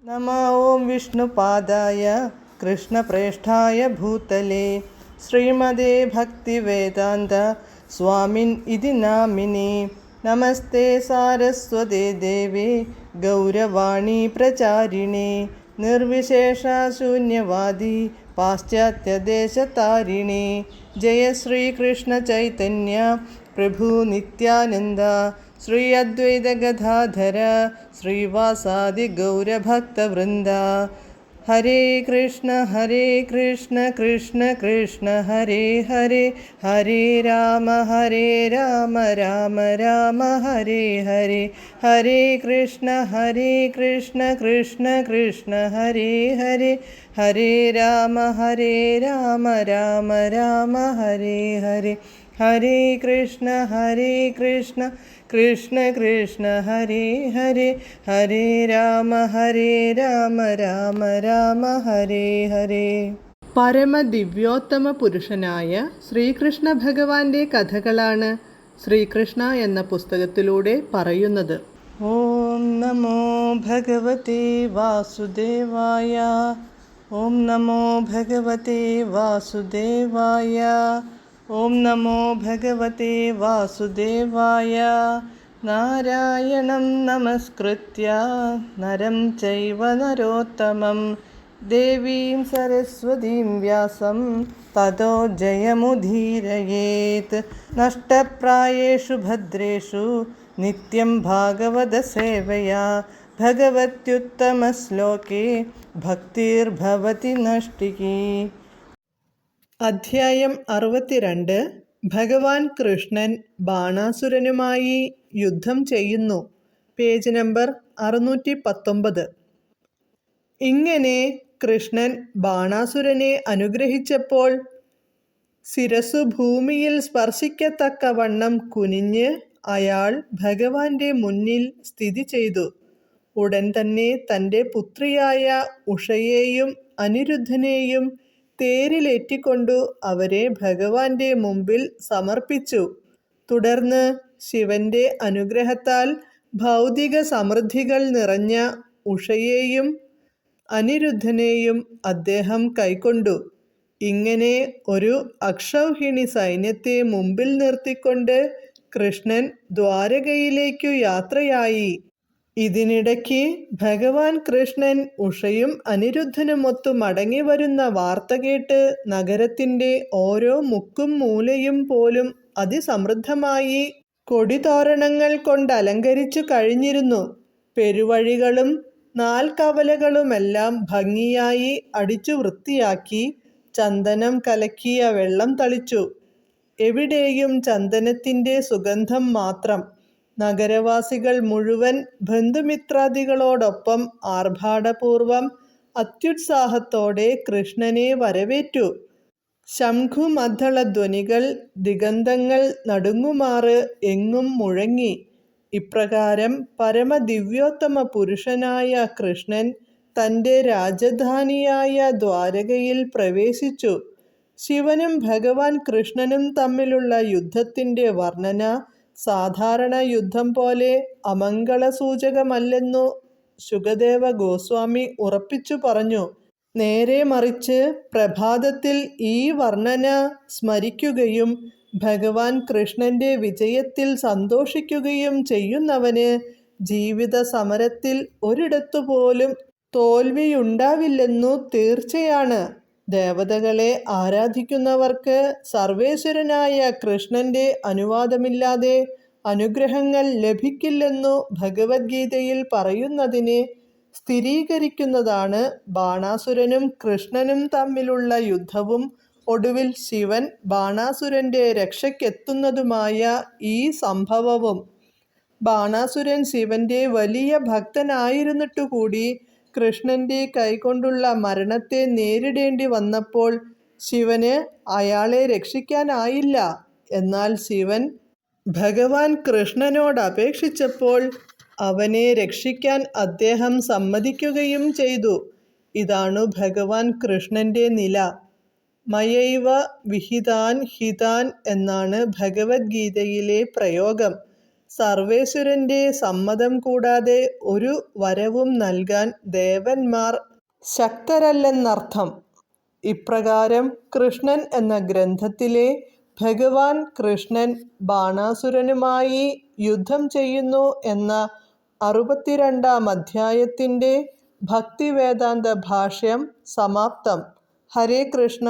നമ ഓം വിഷ്ണുപാദായ കൃഷ്ണപ്രേഷ്ഠായ ഭൂതലേ ശ്രീമതേ ഭക്തിവേദാന്ത സ്വാമിൻ ഇതി നാമിനി. നമസ്തേ സാരസ്വതേ ദേവി ഗൗരവാണി പ്രചാരിണി നിർവിശേഷ ശൂന്യവാദി പാശ്ചാത്യദേശതാരിണി. ജയ ശ്രീകൃഷ്ണ ചൈതന്യ പ്രഭു നിത്യാനന്ദ ശ്രീ അദ്വൈത ഗദാധര ശ്രീവാസാദി ഗൗരഭക്തവൃന്ദ. ഹരേ കൃഷ്ണ കൃഷ്ണ കൃഷ്ണ ഹരേ ഹരേ, ഹരേ രാമ രാമ രാമ ഹരേ ഹരേ. ഹരേ കൃഷ്ണ കൃഷ്ണ കൃഷ്ണ ഹരേ ഹരേ, ഹരേ രാമ രാമ രാമ ഹരേ ഹരേ. ഹരേ കൃഷ്ണ കൃഷ്ണ കൃഷ്ണ ഹരേ ഹരേ, ഹരേ രാമ രാമ ഹരേ ഹരേ. പരമദിവ്യോത്തമ പുരുഷനായ ശ്രീകൃഷ്ണ ഭഗവാന്റെ കഥകളാണ് ശ്രീകൃഷ്ണ എന്ന പുസ്തകത്തിലൂടെ പറയുന്നത്. ഓം നമോ ഭഗവതേ വാസുദേവായ. ഓം നമോ ഭഗവതേ വാസുദേവായ. ഓം നമോ ഭഗവതേ വാസുദേവായ. നാരായണം നമസ്കൃത്യ നരം ചൈവ നരോത്തമം ദേവീം സരസ്വതീം വ്യാസം തതോ ജയമുദീരയേത്. നഷ്ടപ്രായേഷു ഭദ്രേഷു നിത്യം ഭാഗവത സേവയാ ഭഗവത്യുത്തമശ്ലോകേ ഭക്തിർഭവതി നഷ്ടികീ. അധ്യായം 62. ഭഗവാൻ കൃഷ്ണൻ ബാണാസുരനുമായി യുദ്ധം ചെയ്യുന്നു. Page number 619. ഇങ്ങനെ കൃഷ്ണൻ ബാണാസുരനെ അനുഗ്രഹിച്ചപ്പോൾ ശിരസ്സു ഭൂമിയിൽ സ്പർശിക്കത്തക്കവണ്ണം കുനിഞ്ഞ് അയാൾ ഭഗവാന്റെ മുന്നിൽ സ്ഥിതി ചെയ്തു. ഉടൻ തന്നെ തൻ്റെ പുത്രിയായ ഉഷയെയും അനിരുദ്ധനെയും തേരിലേറ്റിക്കൊണ്ടു അവരെ ഭഗവാന്റെ മുമ്പിൽ സമർപ്പിച്ചു. തുടർന്ന് ശിവന്റെ അനുഗ്രഹത്താൽ ഭൗതിക സമൃദ്ധികൾ നിറഞ്ഞ ഉഷയെയും അനിരുദ്ധനെയും അദ്ദേഹം കൈക്കൊണ്ടു. ഇങ്ങനെ ഒരു അക്ഷൗഹിണി സൈന്യത്തെ മുമ്പിൽ നിർത്തിക്കൊണ്ട് കൃഷ്ണൻ ദ്വാരകയിലേക്കു യാത്രയായി. ഇതിനിടയ്ക്ക് ഭഗവാൻ കൃഷ്ണൻ ഉഷയും അനിരുദ്ധനുമൊത്തു മടങ്ങി വരുന്ന വാർത്ത കേട്ട് നഗരത്തിൻ്റെ ഓരോ മുക്കും മൂലയും പോലും അതിസമൃദ്ധമായി കൊടിതോരണങ്ങൾ കൊണ്ടലങ്കരിച്ചു കഴിഞ്ഞിരുന്നു. പെരുവഴികളും നാൽക്കവലകളുമെല്ലാം ഭംഗിയായി അടിച്ചു വൃത്തിയാക്കി ചന്ദനം കലക്കിയ വെള്ളം തളിച്ചു. എവിടെയും ചന്ദനത്തിൻ്റെ സുഗന്ധം മാത്രം. നഗരവാസികൾ മുഴുവൻ ബന്ധുമിത്രാദികളോടൊപ്പം ആർഭാടപൂർവം അത്യുത്സാഹത്തോടെ കൃഷ്ണനെ വരവേറ്റു. ശംഖുമദ്ദളധ്വനികൾ ദിഗന്ധങ്ങൾ നടുങ്ങുമാറ് എങ്ങും മുഴങ്ങി. ഇപ്രകാരം പരമദിവ്യോത്തമ പുരുഷനായ കൃഷ്ണൻ തൻ്റെ രാജധാനിയായ ദ്വാരകയിൽ പ്രവേശിച്ചു. ശിവനും ഭഗവാൻ കൃഷ്ണനും തമ്മിലുള്ള യുദ്ധത്തിൻ്റെ വർണ്ണന സാധാരണ യുദ്ധം പോലെ അമംഗളസൂചകമല്ലെന്നു ശുകദേവ ഗോസ്വാമി ഉറപ്പിച്ചു പറഞ്ഞു. നേരെ മറിച്ച് പ്രഭാതത്തിൽ ഈ വർണ്ണന സ്മരിക്കുകയും ഭഗവാൻ കൃഷ്ണന്റെ വിജയത്തിൽ സന്തോഷിക്കുകയും ചെയ്യുന്നവന് ജീവിത സമരത്തിൽ ഒരിടത്തുപോലും തോൽവിയുണ്ടാവില്ലെന്നു തീർച്ചയാണ്. ദേവതകളെ ആരാധിക്കുന്നവർക്ക് സർവേശ്വരനായ കൃഷ്ണന്റെ അനുവാദമില്ലാതെ അനുഗ്രഹങ്ങൾ ലഭിക്കില്ലെന്നു ഭഗവത്ഗീതയിൽ പറയുന്നതിനെ സ്ഥിരീകരിക്കുന്നതാണ് ബാണാസുരനും കൃഷ്ണനും തമ്മിലുള്ള യുദ്ധവും ഒടുവിൽ ശിവൻ ബാണാസുരന്റെ രക്ഷയ്ക്കെത്തുന്നതുമായ ഈ സംഭവവും. ബാണാസുരൻ ശിവന്റെ വലിയ ഭക്തനായിരുന്നിട്ടുകൂടി കൃഷ്ണന്റെ കൈകൊണ്ടുള്ള മരണത്തെ നേരിടേണ്ടി വന്നപ്പോൾ ശിവന് അയാളെ രക്ഷിക്കാനായില്ല. എന്നാൽ ശിവൻ ഭഗവാൻ കൃഷ്ണനോട് അപേക്ഷിച്ചപ്പോൾ അവനെ രക്ഷിക്കാൻ അദ്ദേഹം സമ്മതിക്കുകയും ചെയ്തു. ഇതാണു ഭഗവാൻ കൃഷ്ണന്റെ നില. മയൈവ വിഹിതാൻ ഹിതാൻ എന്നാണ് ഭഗവത്ഗീതയിലെ പ്രയോഗം. സർവേശ്വരന്റെ സമ്മതം കൂടാതെ ഒരു വരവും നൽകാൻ ദേവന്മാർ ശക്തരല്ലെന്നർത്ഥം. ഇപ്രകാരം കൃഷ്ണൻ എന്ന ഗ്രന്ഥത്തിലെ ഭഗവാൻ കൃഷ്ണൻ ബാണാസുരനുമായി യുദ്ധം ചെയ്യുന്നു എന്ന 62-ാം അധ്യായത്തിൻ്റെ ഭക്തിവേദാന്ത ഭാഷ്യം സമാപ്തം. ഹരേ കൃഷ്ണ.